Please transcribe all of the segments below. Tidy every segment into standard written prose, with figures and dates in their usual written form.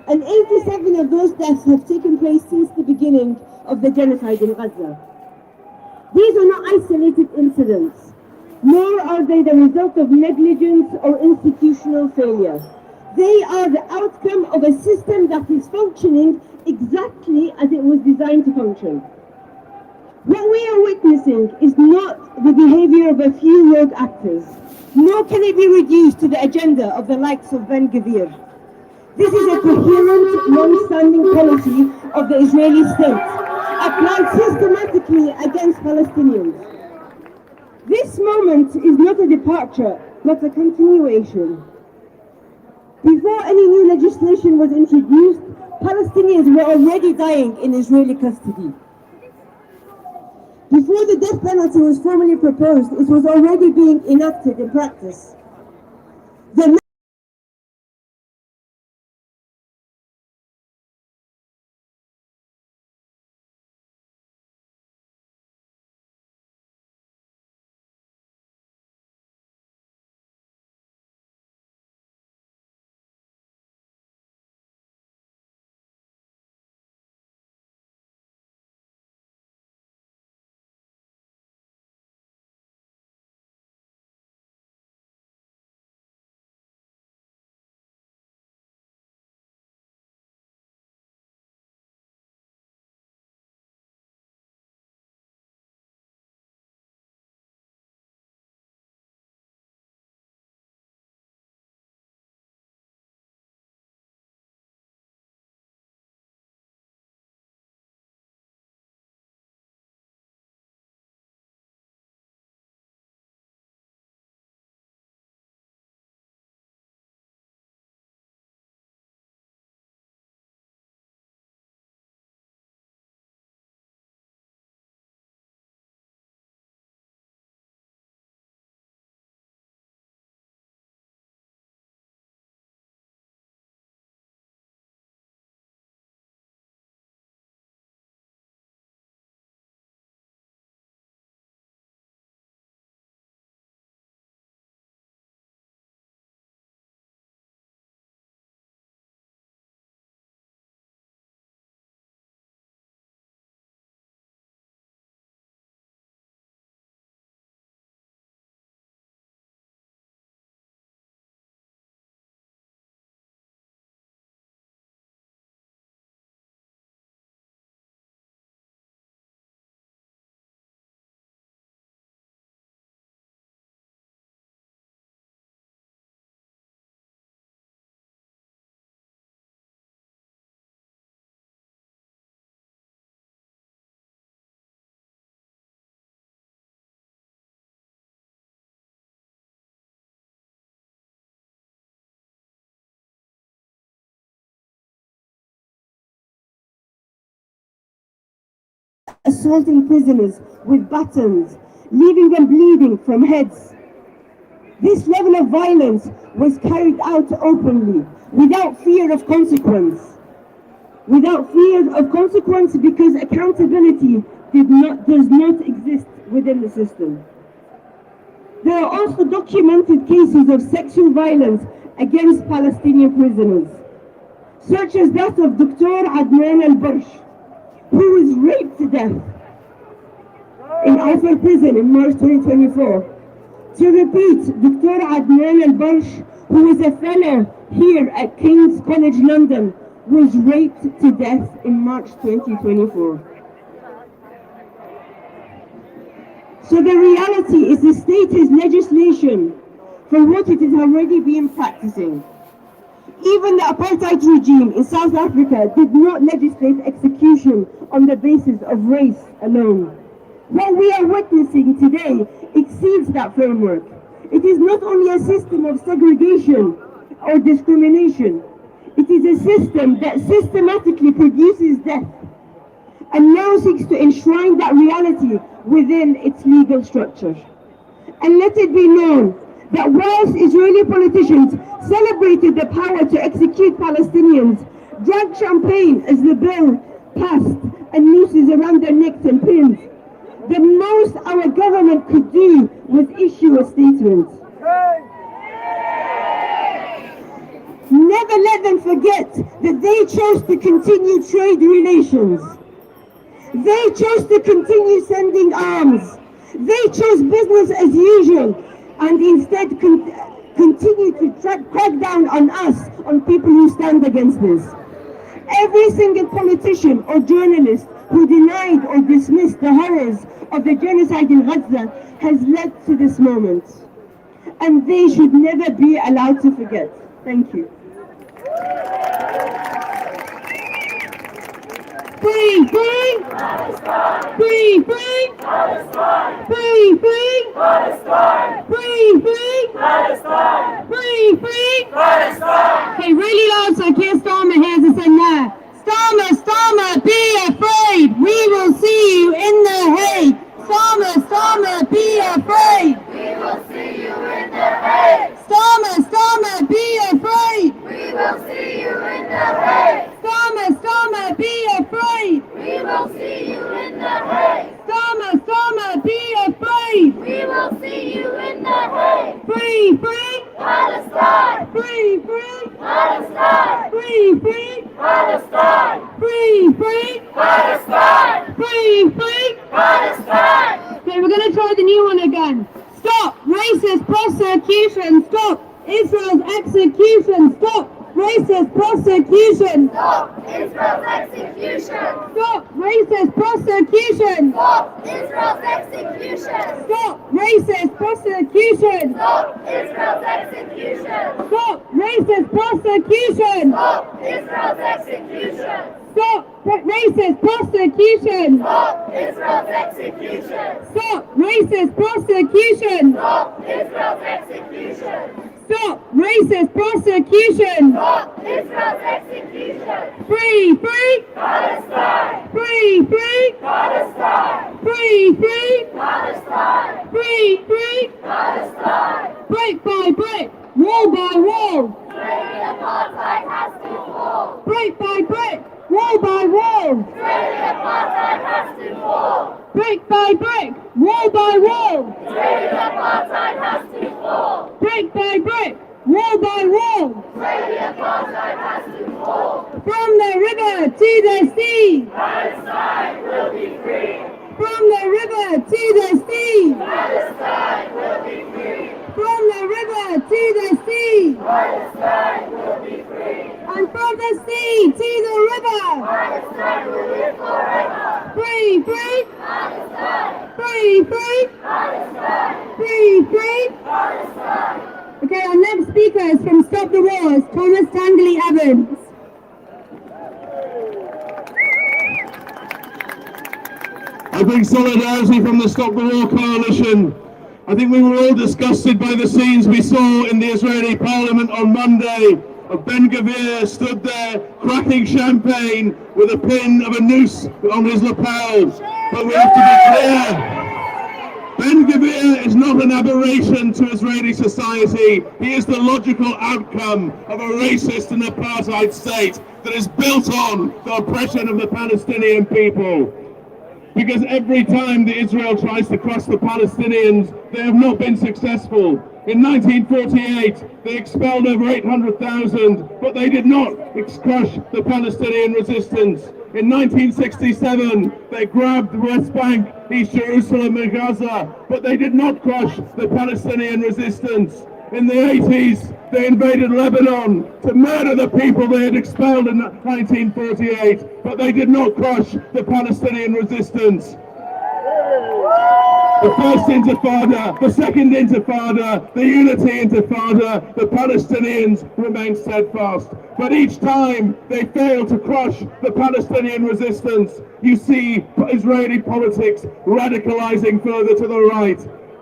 and 87 of those deaths have taken place since the beginning of the genocide in Gaza. These are not isolated incidents, nor are they the result of negligence or institutional failure. They are the outcome of a system that is functioning exactly as it was designed to function. What we are witnessing is not the behavior of a few rogue actors, nor can it be reduced to the agenda of the likes of Ben Gvir. This is a coherent, long-standing policy of the Israeli state, applied systematically against Palestinians. This moment is not a departure, but a continuation. Before any new legislation was introduced, Palestinians were already dying in Israeli custody. Before the death penalty was formally proposed, it was already being enacted in practice. The assaulting prisoners with batons, leaving them bleeding from heads. This level of violence was carried out openly, without fear of consequence. Without fear of consequence because accountability does not exist within the system. There are also documented cases of sexual violence against Palestinian prisoners, such as that of Dr. Adnan al-Barsh, who was raped to death in Alfar prison in March 2024. To repeat, Dr. Adnan al-Barsh, who was a fellow here at King's College London, was raped to death in March 2024. So the reality is the state has legislation for what it has already been practicing. Even the apartheid regime in South Africa did not legislate execution on the basis of race alone. What we are witnessing today exceeds that framework. It is not only a system of segregation or discrimination, it is a system that systematically produces death and now seeks to enshrine that reality within its legal structure. And let it be known that whilst Israeli politicians celebrated the power to execute Palestinians, drank champagne as the bill passed and nooses around their necks and pins, the most our government could do was issue a statement. Never let them forget that they chose to continue trade relations. They chose to continue sending arms. They chose business as usual and instead continue to crack down on us, on people who stand against this. Every single politician or journalist who denied or dismissed the horrors of the genocide in Gaza has led to this moment. And they should never be allowed to forget. Thank you. Free, free! Palestine! Free, free! Palestine! Free, free! Palestine! Free, free! Palestine! Free, free! Palestine! Okay, really loud so I can't storm my hands and say nah. Stormer, stormer, be afraid! We will see you in the Hague! Stormer, stormer, be afraid! We will see you in the Hague! Stormer, stormer, be afraid! We will see you in the Hague! Stormer, stormer, be afraid! We will see you in the Hague! Stormer, stormer, be afraid! We will see you in the Hague! Free, free! Palestine! Free, free! Palestine! Free, free! Palestine! Free, free! Palestine! Free, free! Palestine! Okay, we're gonna try the new one again. Stop racist prosecution! Stop Israel's execution! Stop racist prosecution! Stop Israel's execution! Stop racist prosecution! Stop Israel's execution! Stop racist prosecution! Stop Israel's execution! Stop racist prosecution! Stop Israel's execution! Stop racist prosecution! Stop Israel's execution! Stop racist prosecution! Stop Israel's execution! Stop racist prosecution! Stop Israel's execution! Free, free! Palestine! Free, free! Palestine! Free, free! Palestine! Free, free! Palestine! Break by break! Wall by wall! Israeli apartheid has to fall! Break by break! Wall by wall! Israeli apartheid has to fall! Break by break! Wall by wall! Israeli apartheid has to fall! Break by break! Wall by wall! Israeli apartheid has to fall! From the river to the sea! Palestine will be free! From the river to the sea! Palestine will be free! From the river to the sea! Palestine will be free! And from the sea to the river! Palestine will live forever! Free, free! Palestine! Free, free! Palestine! Free, free! Palestine! Okay, our next speaker is from Stop the Wars, Thomas Tangley Evans. I bring solidarity from the Stop the War Coalition. I think we were all disgusted by the scenes we saw in the Israeli parliament on Monday of Ben Gvir stood there cracking champagne with a pin of a noose on his lapel. But we have to be clear. Ben Gvir is not an aberration to Israeli society. He is the logical outcome of a racist and apartheid state that is built on the oppression of the Palestinian people. Because every time that Israel tries to crush the Palestinians, they have not been successful. In 1948, they expelled over 800,000, but they did not crush the Palestinian resistance. In 1967, they grabbed the West Bank, East Jerusalem and Gaza, but they did not crush the Palestinian resistance. In the 80s, they invaded Lebanon to murder the people they had expelled in 1948, but they did not crush the Palestinian resistance. The first intifada, the second intifada, the unity intifada, the Palestinians remain steadfast. But each time they fail to crush the Palestinian resistance, you see Israeli politics radicalizing further to the right.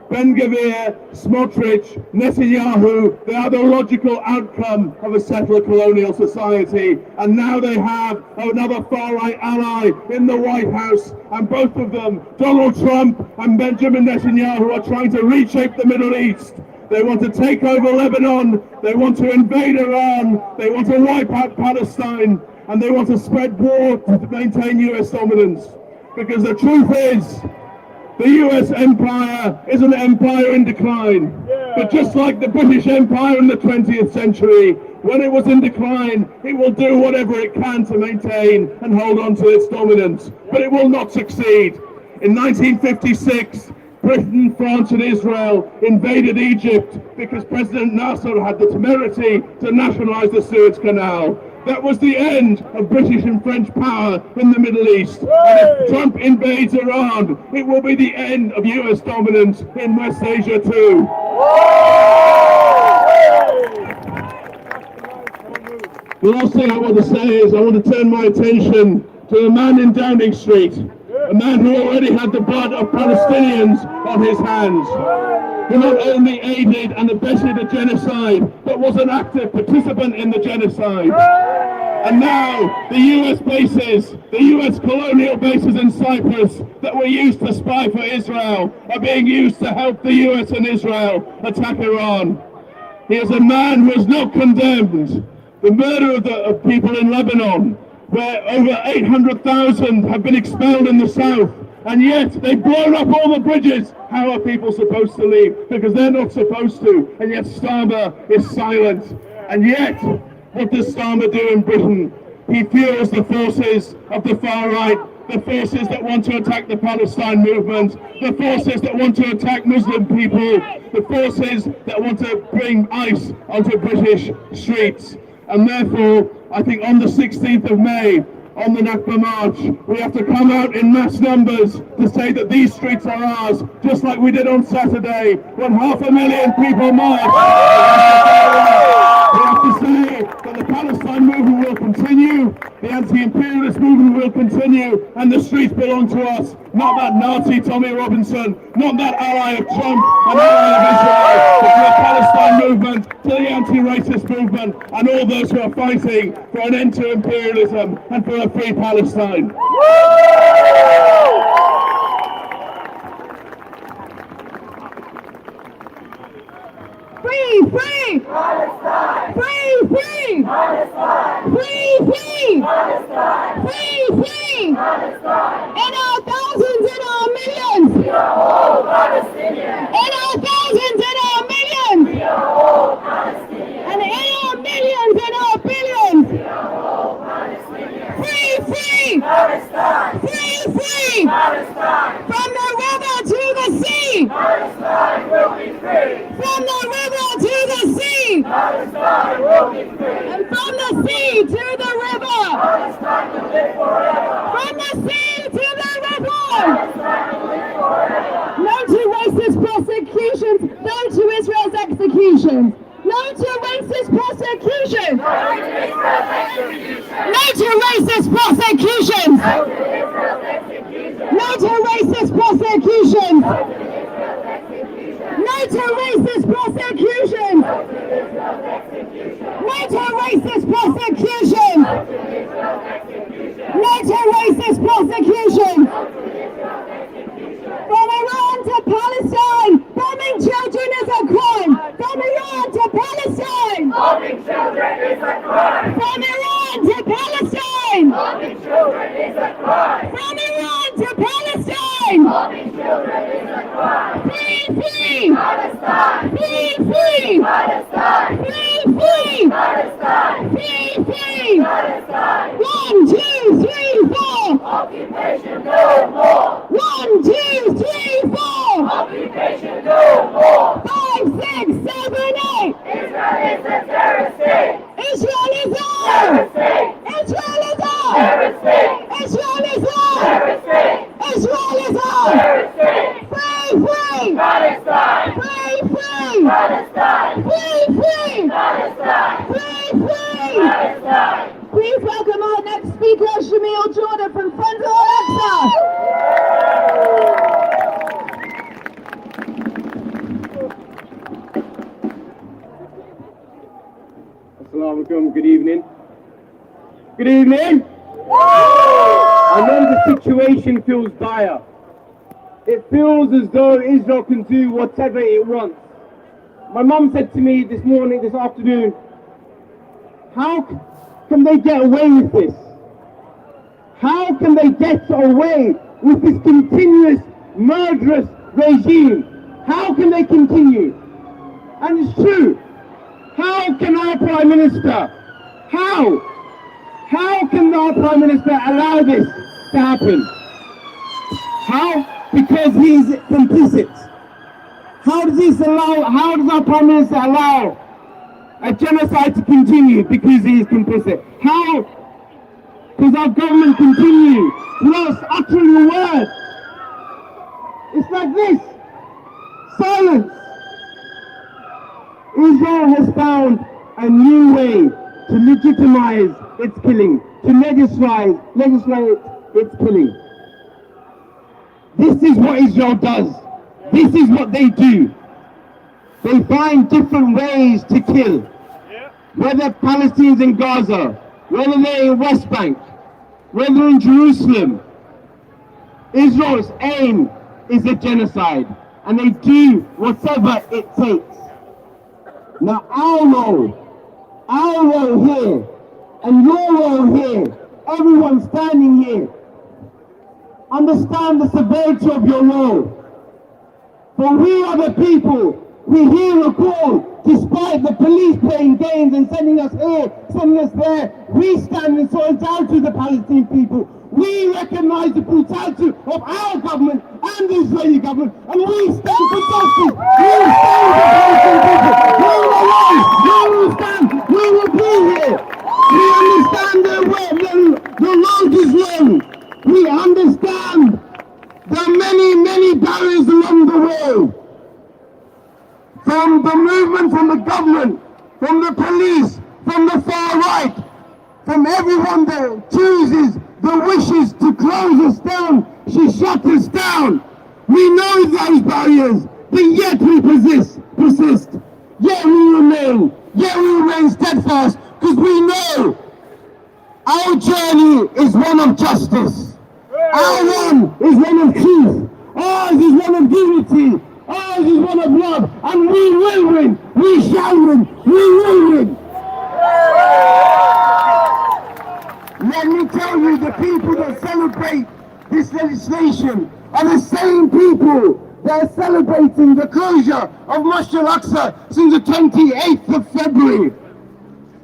Ben Gvir, Smotrich, Netanyahu, they are the logical outcome of a settler colonial society. And now they have another far-right ally in the White House. And both of them, Donald Trump and Benjamin Netanyahu, are trying to reshape the Middle East. They want to take over Lebanon. They want to invade Iran. They want to wipe out Palestine. And they want to spread war to maintain US dominance. Because the truth is, The US empire is an empire in decline. But just like the British Empire in the 20th century, when it was in decline, it will do whatever it can to maintain and hold on to its dominance. But it will not succeed. In 1956, Britain, France and Israel invaded Egypt because President Nasser had the temerity to nationalize the Suez Canal. That was the end of British and French power in the Middle East. And if Trump invades Iran, it will be the end of US dominance in West Asia too. The last thing I want to say is I want to turn my attention to a man in Downing Street, a man who already had the blood of Palestinians on his hands, who not only aided and abetted a genocide, but was an active participant in the genocide. And now the US bases, the US colonial bases in Cyprus that were used to spy for Israel are being used to help the US and Israel attack Iran. He is a man who is not condemned the murder of people in Lebanon, where over 800,000 have been expelled in the south, and yet they've blown up all the bridges. How are people supposed to leave? Because they're not supposed to, and yet Starmer is silent. And yet, what does Starmer do in Britain? He fuels the forces of the far right, the forces that want to attack the Palestine movement, the forces that want to attack Muslim people, the forces that want to bring ICE onto British streets. And therefore, I think on the 16th of May, on the Nakba March, we have to come out in mass numbers to say that these streets are ours, just like we did on Saturday, when 500,000 people marched. We have to say that the Palestine movement will continue, the anti-imperialist movement will continue, and the streets belong to us, not that Nazi Tommy Robinson, not that ally of Trump, an ally of Israel, but to the Palestine movement, to the anti-racist movement, and all those who are fighting for an end to imperialism and for a free Palestine. Free, free! Palestine! Free, free! Palestine! Free, free! Palestine! Free, free! Palestine! In our thousands, in our millions! We are all Palestinians! In our thousands, in our millions! We are all Palestinians! And in our millions, in our billions! We are all Palestinians! Free, free! Palestine! Free, free! Palestine! From the river to the sea! Palestine will be free! From the river to the sea! Palestine will be free! And from the sea to the river! Palestine will live forever! From the sea to the river! Palestine will live forever! No to racist prosecutions! No to Israel's executions! No to racist prosecutions! No to racist prosecutions! No to racist prosecutions! No to racist prosecutions! No to racist prosecutions! No to racist prosecutions! From Iran to Palestine, bombing children is a crime! From Iran to Palestine! Bombing children is a crime! From Iran to Palestine! Bombing children is a crime! From Iran to Palestine! Bombing children is a crime! Free, free! Palestine! Free, free! Palestine! Free, free! Palestine! Free, free! Palestine! 1, 2, 3, 4! Occupation no more! 1, 2, 3, 4! Occupation no more! 5, 6, 7, 8! Israel is a terrorist state! Israel is ours! Terrorist state! Israel is ours! Terrorist state! Israel is ours! Terrorist state! Israel is ours! Terrorist state! Free, free! Palestine! Free, free! Palestine! Free, free! Palestine! Free, free! Palestine! Please welcome our next speaker, Shamil Jordan from Friends of Al-Aqsa. Assalamu alaikum, good evening. Good evening! I know the situation feels dire. It feels as though Israel can do whatever it wants. My mum said to me this afternoon, how can they get away with this? How can they get away with this continuous murderous regime. How can they continue? And it's true. How can our Prime Minister, how can our Prime Minister allow this to happen? How? Because he is complicit. How does our Prime Minister allow a genocide to continue because he is complicit? How? Because our government continue plus uttering a word. It's like this. Silence. Israel has found a new way to legitimize its killing, to legislate its killing. This is what Israel does. This is what they do. They find different ways to kill. Whether Palestinians in Gaza, whether they're in West Bank, whether in Jerusalem, Israel's aim is a genocide, and they do whatever it takes. Now our role here, and your role here, everyone standing here, understand the severity of your role. For we are the people, we hear a call, despite the police playing games and sending us here, sending us there, we stand in solidarity with the Palestinian people. We recognize the brutality of our government and the Israeli government, and we stand for justice. We stand for Palestinian people. We will rise. We will stand. We will be here. We understand the road is long. We understand there are many barriers along the way. From the movement, from the government, from the police, from the far right, from everyone that chooses the wishes to close us down, she shut us down. We know those barriers, but yet we persist. Yet we remain steadfast, because we know our journey is one of justice. Our one is one of truth. Ours is one of unity. Ours is one of love. And we will win. We shall win. We will win. Let me tell you, the people that celebrate this legislation are the same people that are celebrating the closure of Masjid al-Aqsa since the 28th of February.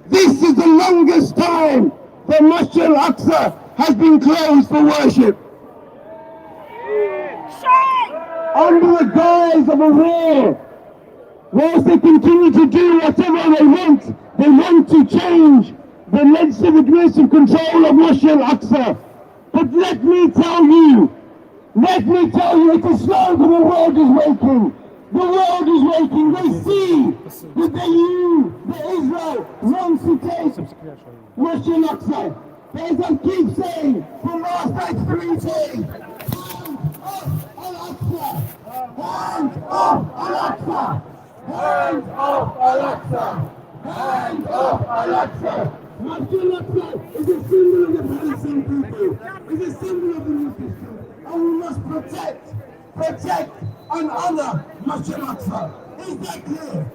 This is the longest time that Masjid al-Aqsa has been closed for worship. Under the guise of a war, whilst they continue to do whatever they want to change the legislative administrative control of Masjid al-Aqsa. But let me tell you, it's a slogan the world is waking. The world is waking. They see that Israel wants to take Masjid al-Aqsa. As I keep saying, for last like 3 days, hands off al-Aqsa! Hands off al-Aqsa! Hands off al-Aqsa! Masjid al-Aqsa is a symbol of the Palestinian people. It's a symbol of the Muslims. And we must protect and honor Masjid al-Aqsa. Is that clear?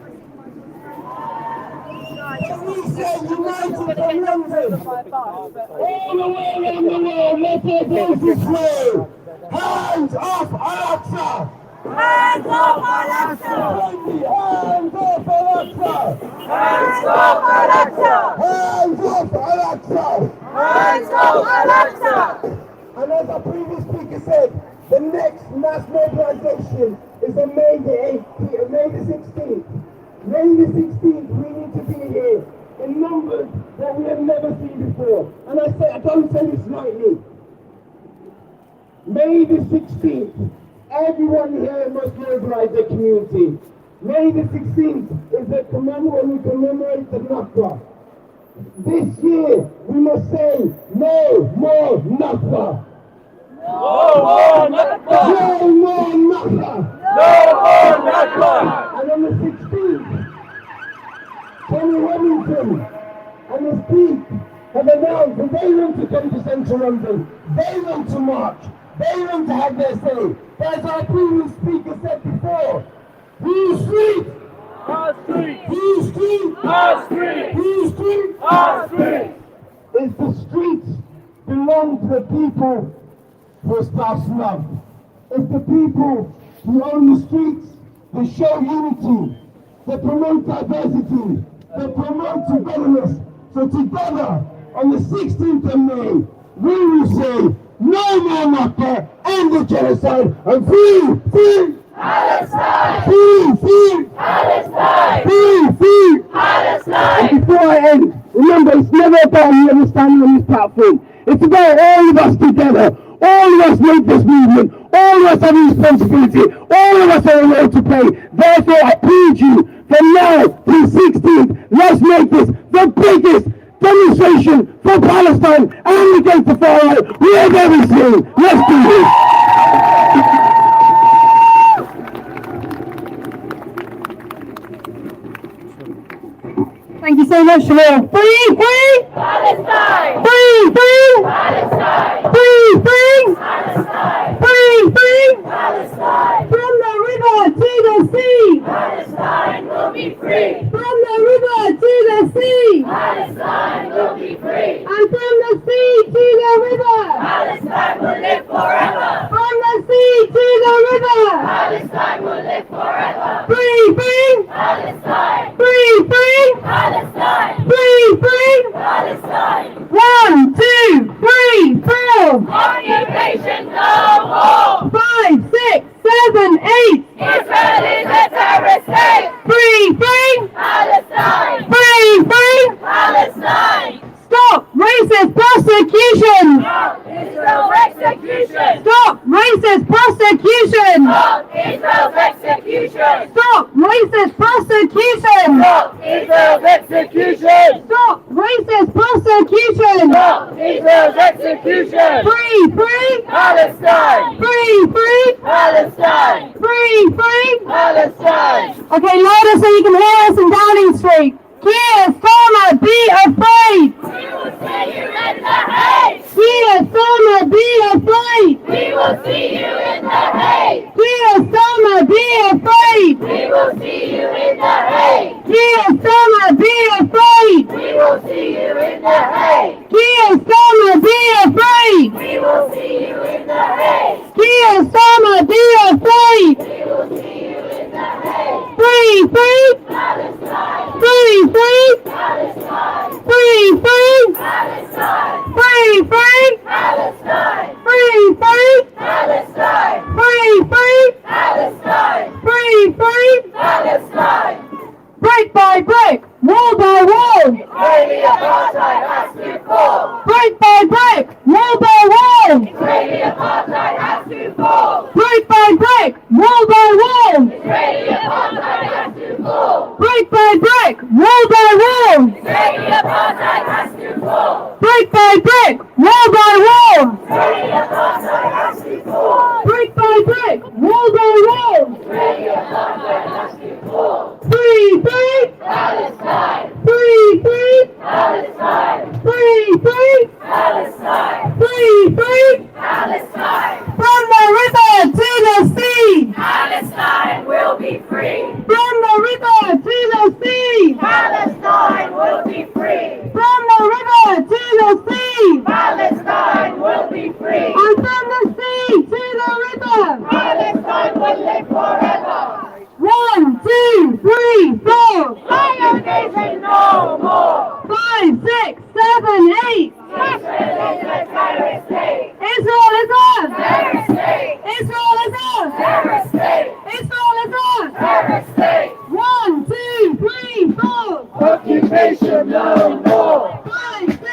When we say united for London, all the way around the world, let our voices flow. Hands off al-Aqsa! Hands off al-Aqsa! Hands off al-Aqsa! Hands off al-Aqsa! Hands off al-Aqsa! Hands off al-Aqsa! And as our previous speaker said, the next mass mobilization is on May the 16th. May the 16th, we need to be here in numbers that we have never seen before. And I don't say this lightly. May the 16th, everyone here must mobilize their community. May the 16th is when we commemorate the Nakba. This year, we must say, no more Nakba. No more Nakba! No more Nakba! No more Nakba! And on the 16th, Tony Remington and his peak have announced that they want to come to central London. They want to march. They want to have their say. But as our previous speaker said before, whose street? Our street! Whose street? Our street! Whose street? Our street! It's the streets belong to the people who espouse love. It's the people who own the streets that show unity, that promote diversity, that promote togetherness. So together, on the 16th of May, we will say, no more Nakba, end the genocide, and free Palestine! free Palestine! free. Palestine! And before I end, remember, it's never about me ever standing on this platform. It's about all of us together. All of us make this movement. All of us have a responsibility. All of us have a role to play. Therefore, I plead you, from now to the 16th, let's make this the biggest demonstration for Palestine and against the far right we have ever seen. Let's do this. Thank you so much, Shamil. Free! Palestine! Free! Palestine! Free! Palestine! Free! Palestine! From the river to the sea! Palestine will be free! From the river to the sea! Palestine will be free! And from the sea to the river! Palestine will live forever! From the sea to the river! Palestine will live forever! Free! Palestine! Free! Palestine! Free! Palestine! 1, 2, 3, 4, Occupation no more! 5, 6, 7, 8. Israel is a terrorist state! Free! Palestine! Free! Palestine! Stop racist prosecution! Stop Israel's execution! Stop racist prosecution! Stop Israel's execution! Stop racist prosecution! Stop Israel's execution! Stop racist prosecution! Stop Israel's execution! Free! Palestine! Free! Palestine! Free! Palestine! Okay, louder so you can hear us in Downing Street. Keir Starmer, be afraid! We will see you in the Hague! Keir Starmer, be afraid! We will see you in the Hague! Keir Starmer, be afraid! We will see you in the Hague! Keir Starmer, be afraid! We will see you in the Hague! Keir Starmer, be afraid! We will see you in the Hague! Keir Starmer, be afraid! We will see you in the Hague! Free! Palestine! Free! Palestine! Free! Palestine! Free! Palestine! Free! Palestine! Free! Palestine! Free! Palestine! Brick by brick, wall by wall! Israeli apartheid has to fall! Brick by brick, wall by wall! Israeli apartheid has to fall! Brick by brick, wall by wall! Israeli apartheid has to fall! Brick by brick, wall by wall! Israeli apartheid has to fall! Brick by brick, wall by wall! Israeli apartheid has to fall! Brick by brick, wall by wall! Israeli apartheid has to fall! Free! Palestine! Free! Palestine! Free! Palestine! Free! Palestine! From the river to the sea! Palestine will be free! From the river to the sea! Palestine will be free! From the river to the sea! Palestine will be free! And from the sea to the river! Palestine will live forever! 1, 2, 3, 4, Zionism no more! 5, 6, 7, 8. Israel is a terrorist state! Israel is us! Terrorist state! Israel is us! Terrorist state! Israel is us! Terrorist state! 1, 2, 3, 4, Occupation no more! 5, 6,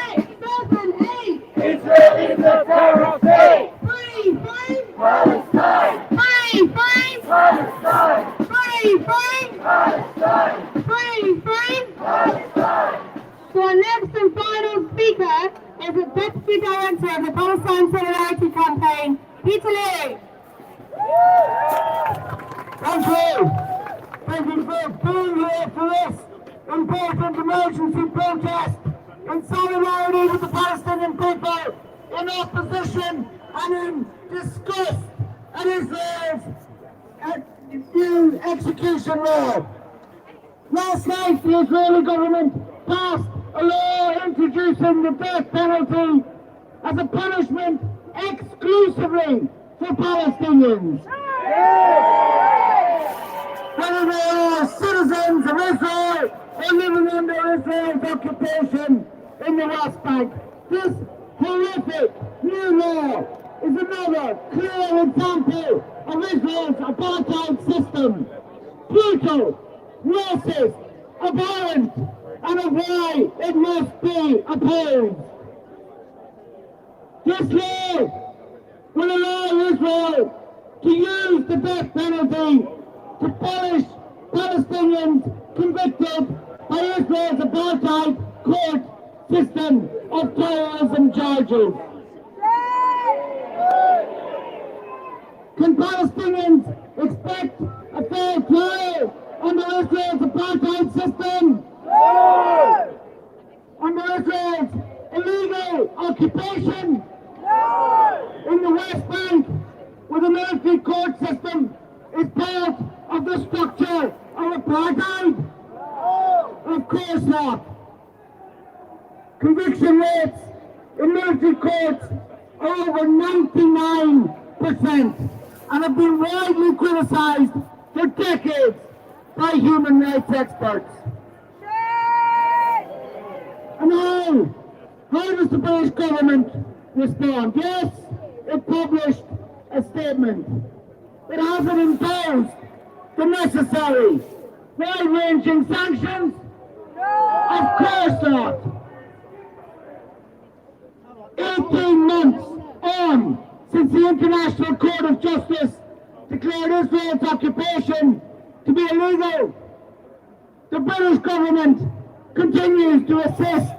7, 8. Israel is a terrorist state! Free! Palestine! Free! Palestine! Free! Palestine! Free! Palestine! So our next and final speaker is the Deputy Director of the Palestine Solidarity Campaign, Peter Leary. Thank you. Thank you for being here for this important emergency protest in solidarity with the Palestinian people in opposition and in disgust at Israel's new execution law. Last night, the Israeli government passed a law introducing the death penalty as a punishment exclusively for for Palestinians. Whether they are citizens of Israel or living under Israel's occupation in the West Bank. This horrific new law is another clear example of Israel's apartheid system. Brutal, racist, abhorrent, and of why it must be opposed. This law will allow Israel to use the death penalty to punish Palestinians convicted by Israel's apartheid court system of terrorism charges. Can Palestinians expect a fair trial under Israel's apartheid system? No! Under Israel's illegal occupation? No! In the West Bank, where the military court system is part of the structure of apartheid? No! Of course not. Conviction rates in military courts are over 99% and have been widely criticized for decades by human rights experts. And how does the British government respond? Yes, it published a statement. It hasn't imposed the necessary wide-ranging sanctions? Of course not. 18 months on since the International Court of Justice declared Israel's occupation to be illegal, the British government continues to assist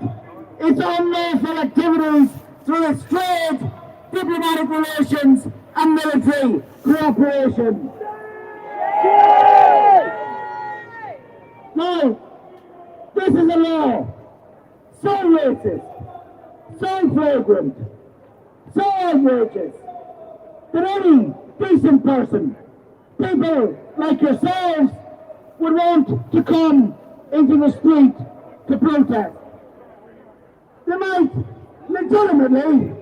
its unlawful activities through its trade, diplomatic relations and military cooperation. Now, this is a law so racist, so flagrant, so outrageous, that any decent person, people like yourselves, would want to come into the street to protest. They might legitimately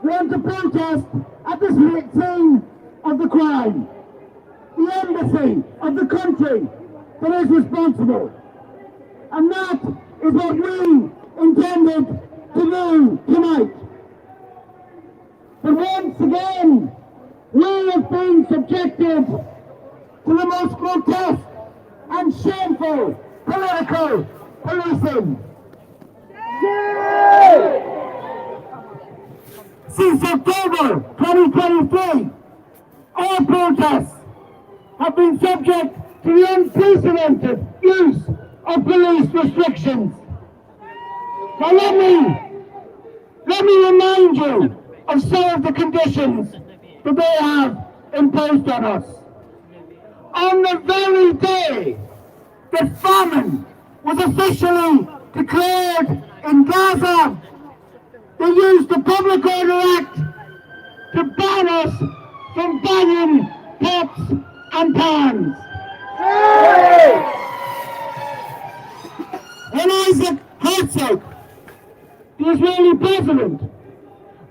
want to protest at the scene of the crime, the embassy of the country that is responsible. And that is what we intended to do tonight. But once again, we have been subjected to the most grotesque and shameful political policing. Since October 2023, all protests have been subject to the unprecedented use of police restrictions. Now let me remind you of some of the conditions that they have imposed on us. On the very day that famine was officially declared in Gaza, they used the Public Order Act to ban us from banging pots and pans. When Isaac Herzog, the Israeli president,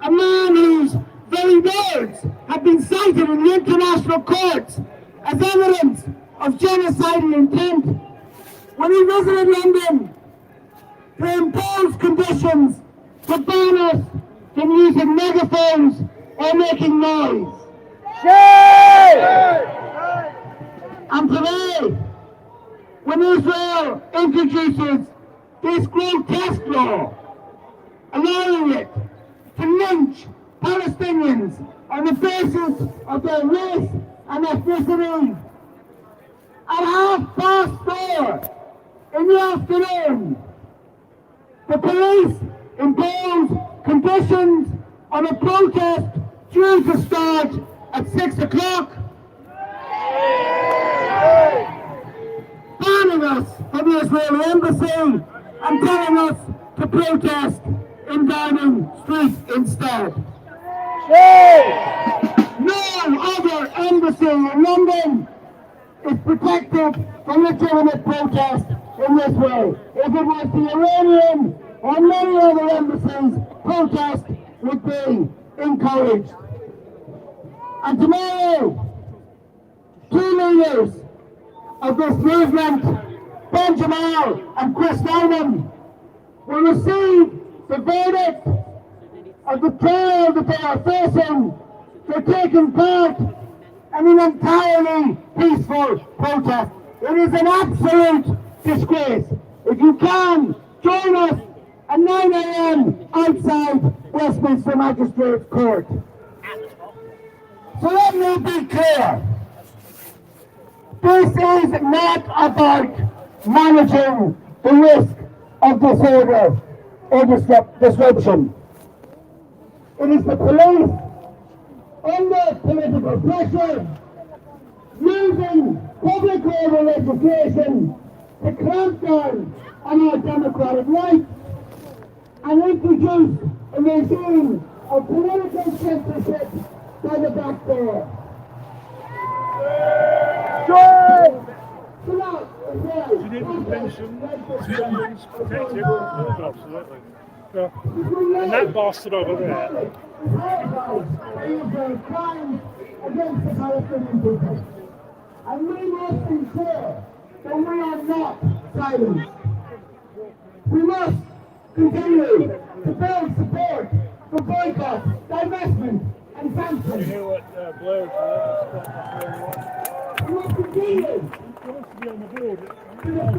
a man whose very words have been cited in the international courts as evidence of genocidal intent, when he visited London to impose conditions to ban us from using megaphones or making noise. And today, when Israel introduces this grotesque law, allowing it to lynch Palestinians on the basis of their race and ethnicity, at 4:30 in the afternoon, the police impose conditions on a protest due to start at 6 o'clock, banning us from the Israeli embassy and telling us to protest in Downing Street instead. No other embassy in London is protected from legitimate protest in this way. If it was the Iranian or many other embassies, protest would be encouraged. And tomorrow, two leaders of this movement, Ben Jamal and Chris Nolan, will receive the verdict of the trial that they are facing for taking part in an entirely peaceful protest. It is an absolute disgrace. If you can, join us at 9 a.m. outside Westminster Magistrates Court. So let me be clear. This is not about managing the risk of disorder or disruption. It is the police, under political pressure, using public order legislation to clamp down on our democratic rights and introduce a regime of political censorship by the back door. She didn't mention civilians protected. Absolutely. Yeah. And that bastard over there. Crimes against the Palestinian people. And we must ensure that we are not silenced. We must continue to build support for boycott, divestment, and sanctions. You hear what Blair said? We must continue Wants to be on the board. to defend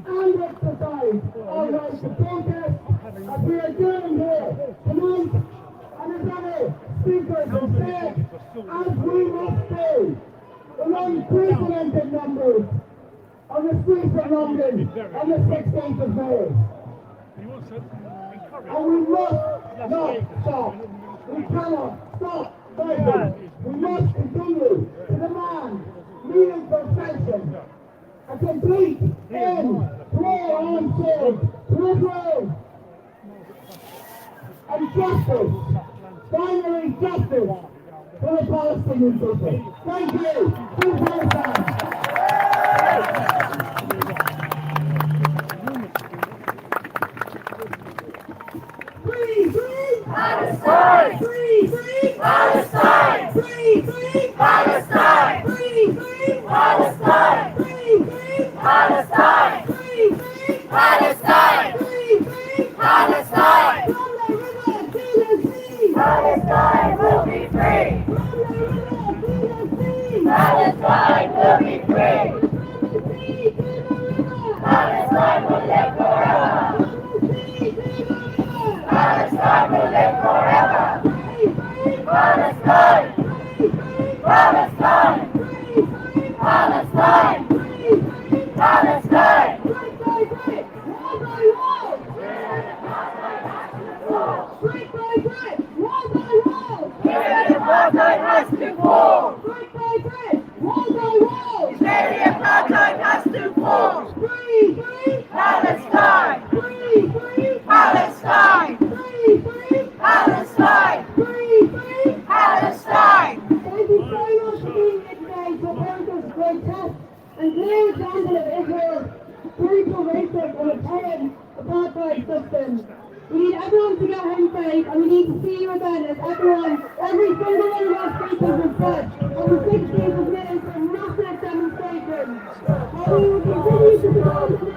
and exercise our right to protest as we are doing here tonight. And as other speakers have said, as we must do in unprecedented numbers on the streets of London on the 16th of May. And we must not stop. We cannot stop fighting. We must continue to demand meaningful sanctions, a complete end to all armed sales to Israel, and justice, finally justice for the Palestinian people. Thank you. Free Palestine. Free, free Palestine! Free, free Palestine! Free, free Palestine! Free, free Palestine! Free, free Palestine! Free, free Palestine! Free, free Palestine! From the river to the sea! Palestine will be free! From the river to the sea! Palestine will be free! From the sea to the river! Palestine will live forever! From the sea to the river! Palestine will live forever! Palestine! Palestine! Palestine! Palestine! Brick by brick, wall by wall! Apartheid has to fall! Brick by brick, wall by wall! Israeli apartheid has to fall! Free, free Palestine! Free, free Palestine! Free, free Palestine! Free, free Palestine! Thank you very much for being here today to support this protest and clear example of Israel's brutal racist and abhorrent apartheid system. We need everyone to get home safe, and we need to see you again as everyone, every single one of our speakers has said, on the 16th of May for a massive demonstration. And we will continue to demand the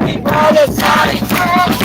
Free Palestine!